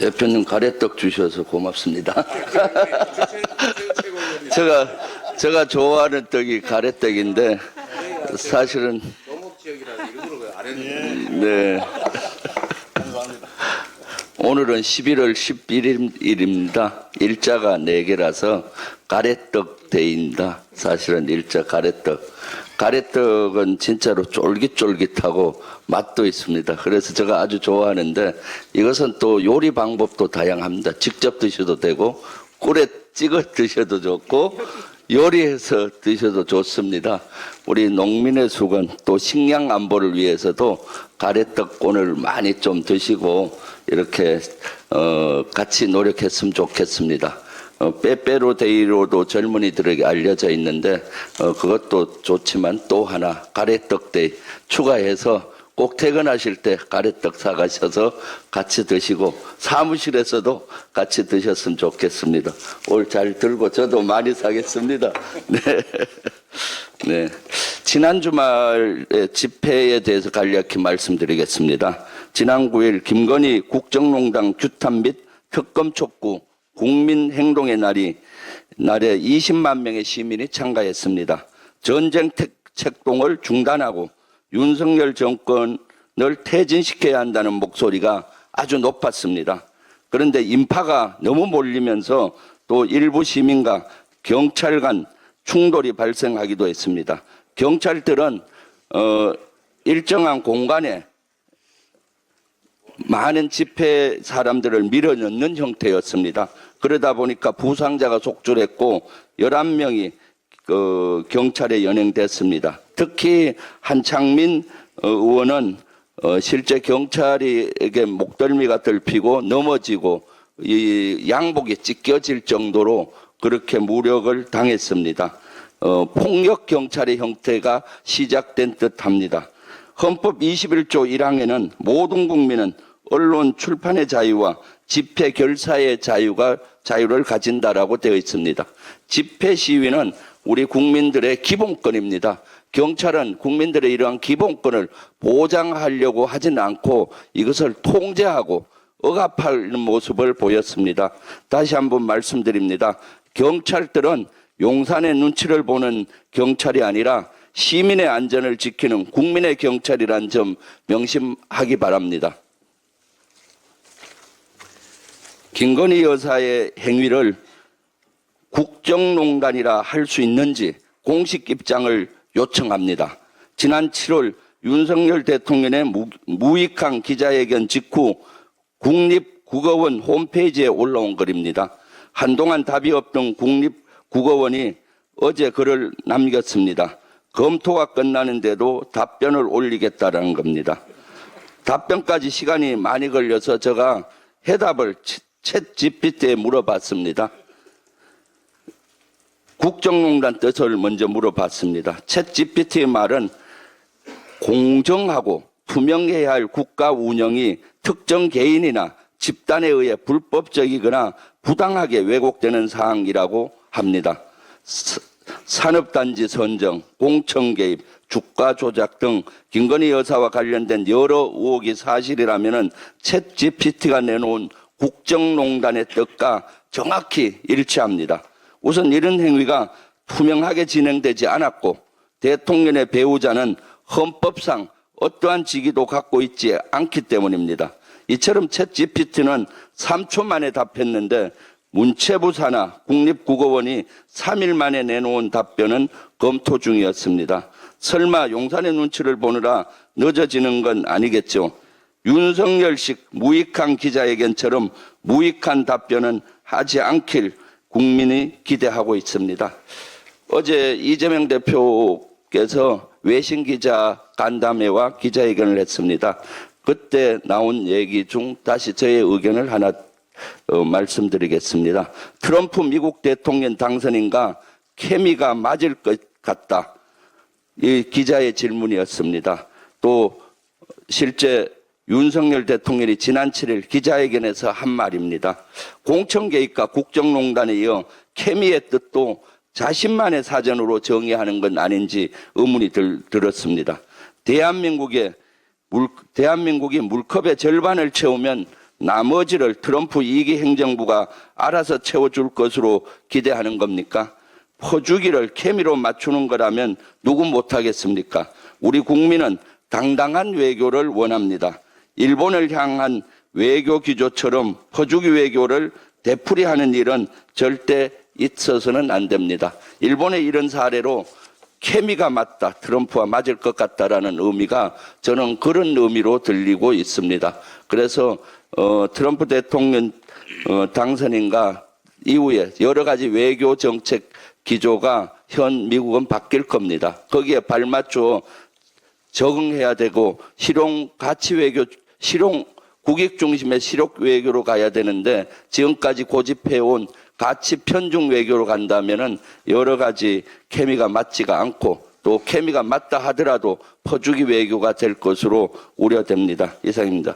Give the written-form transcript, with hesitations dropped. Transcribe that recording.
대표님 가래떡 주셔서 고맙습니다. 제가 좋아하는 떡이 가래떡인데 사실은 네. 오늘은 11월 11일입니다. 일자가 4개라서 가래떡 데이입니다. 사실은 일자 가래떡. 가래떡은 진짜로 쫄깃쫄깃하고 맛도 있습니다. 그래서 제가 아주 좋아하는데 이것은 또 요리 방법도 다양합니다. 직접 드셔도 되고 꿀에 찍어 드셔도 좋고 요리해서 드셔도 좋습니다. 우리 농민의 수건 또 식량 안보를 위해서도 가래떡 오늘 많이 좀 드시고 이렇게 같이 노력했으면 좋겠습니다. 빼빼로데이로도 젊은이들에게 알려져 있는데 그것도 좋지만 또 하나 가래떡데이 추가해서 꼭 퇴근하실 때 가래떡 사가셔서 같이 드시고 사무실에서도 같이 드셨으면 좋겠습니다. 오늘 잘 들고 저도 많이 사겠습니다. 네. 네. 지난 주말에 집회에 대해서 간략히 말씀드리겠습니다. 지난 9일 김건희 국정농단 규탄 및 특검 촉구 국민행동의 날에 20만 명의 시민이 참가했습니다. 전쟁 책동을 중단하고 윤석열 정권을 퇴진시켜야 한다는 목소리가 아주 높았습니다. 그런데 인파가 너무 몰리면서 또 일부 시민과 경찰 간 충돌이 발생하기도 했습니다. 경찰들은 일정한 공간에 많은 집회 사람들을 밀어넣는 형태였습니다. 그러다 보니까 부상자가 속출했고 11명이 경찰에 연행됐습니다. 특히 한창민 의원은 실제 경찰에게 목덜미가 들피고 넘어지고 이 양복이 찢겨질 정도로 그렇게 무력을 당했습니다. 폭력 경찰의 형태가 시작된 듯합니다. 헌법 21조 1항에는 모든 국민은 언론 출판의 자유와 집회 결사의 자유를 가진다라고 되어 있습니다. 집회 시위는 우리 국민들의 기본권입니다. 경찰은 국민들의 이러한 기본권을 보장하려고 하진 않고 이것을 통제하고 억압하는 모습을 보였습니다. 다시 한번 말씀드립니다. 경찰들은 용산의 눈치를 보는 경찰이 아니라 시민의 안전을 지키는 국민의 경찰이라는 점 명심하기 바랍니다. 김건희 여사의 행위를 국정농단이라 할 수 있는지 공식 입장을 요청합니다. 지난 7월 윤석열 대통령의 무익한 기자회견 직후 국립국어원 홈페이지에 올라온 글입니다. 한동안 답이 없던 국립국어원이 어제 글을 남겼습니다. 검토가 끝나는데도 답변을 올리겠다라는 겁니다. 답변까지 시간이 많이 걸려서 제가 해답을 챗GPT에 물어봤습니다. 국정농단 뜻을 먼저 물어봤습니다. 챗GPT의 말은 공정하고 투명해야 할 국가 운영이 특정 개인이나 집단에 의해 불법적이거나 부당하게 왜곡되는 사항이라고 합니다. 산업단지 선정, 공천 개입, 주가 조작 등 김건희 여사와 관련된 여러 의혹이 사실이라면 챗GPT가 내놓은 국정농단의 뜻과 정확히 일치합니다. 우선 이런 행위가 투명하게 진행되지 않았고 대통령의 배우자는 헌법상 어떠한 직위도 갖고 있지 않기 때문입니다. 이처럼 챗GPT는 3초 만에 답했는데 문체부 산하 국립국어원이 3일 만에 내놓은 답변은 검토 중이었습니다. 설마 용산의 눈치를 보느라 늦어지는 건 아니겠죠. 윤석열식 무익한 기자회견처럼 무익한 답변은 하지 않길 국민이 기대하고 있습니다. 어제 이재명 대표께서 외신 기자 간담회와 기자회견을 했습니다. 그때 나온 얘기 중 다시 저의 의견을 하나 말씀드리겠습니다. 트럼프 미국 대통령 당선인과 케미가 맞을 것 같다. 이 기자의 질문이었습니다. 또 실제 윤석열 대통령이 지난 7일 기자회견에서 한 말입니다. 공천 개입과 국정농단에 이어 케미의 뜻도 자신만의 사전으로 정의하는 건 아닌지 의문이 들었습니다. 대한민국이 물컵의 절반을 채우면 나머지를 트럼프 2기 행정부가 알아서 채워줄 것으로 기대하는 겁니까? 퍼주기를 케미로 맞추는 거라면 누구 못하겠습니까? 우리 국민은 당당한 외교를 원합니다. 일본을 향한 외교 기조처럼 퍼주기 외교를 되풀이하는 일은 절대 있어서는 안 됩니다. 일본의 이런 사례로 케미가 맞다, 트럼프와 맞을 것 같다라는 의미가 저는 그런 의미로 들리고 있습니다. 그래서 트럼프 대통령 당선인과 이후에 여러 가지 외교 정책 기조가 현 미국은 바뀔 겁니다. 거기에 발맞춰 적응해야 되고 실용 가치 외교, 실용 국익 중심의 실용 외교로 가야 되는데 지금까지 고집해온 가치 편중 외교로 간다면은 여러 가지 케미가 맞지가 않고 또 케미가 맞다 하더라도 퍼주기 외교가 될 것으로 우려됩니다. 이상입니다.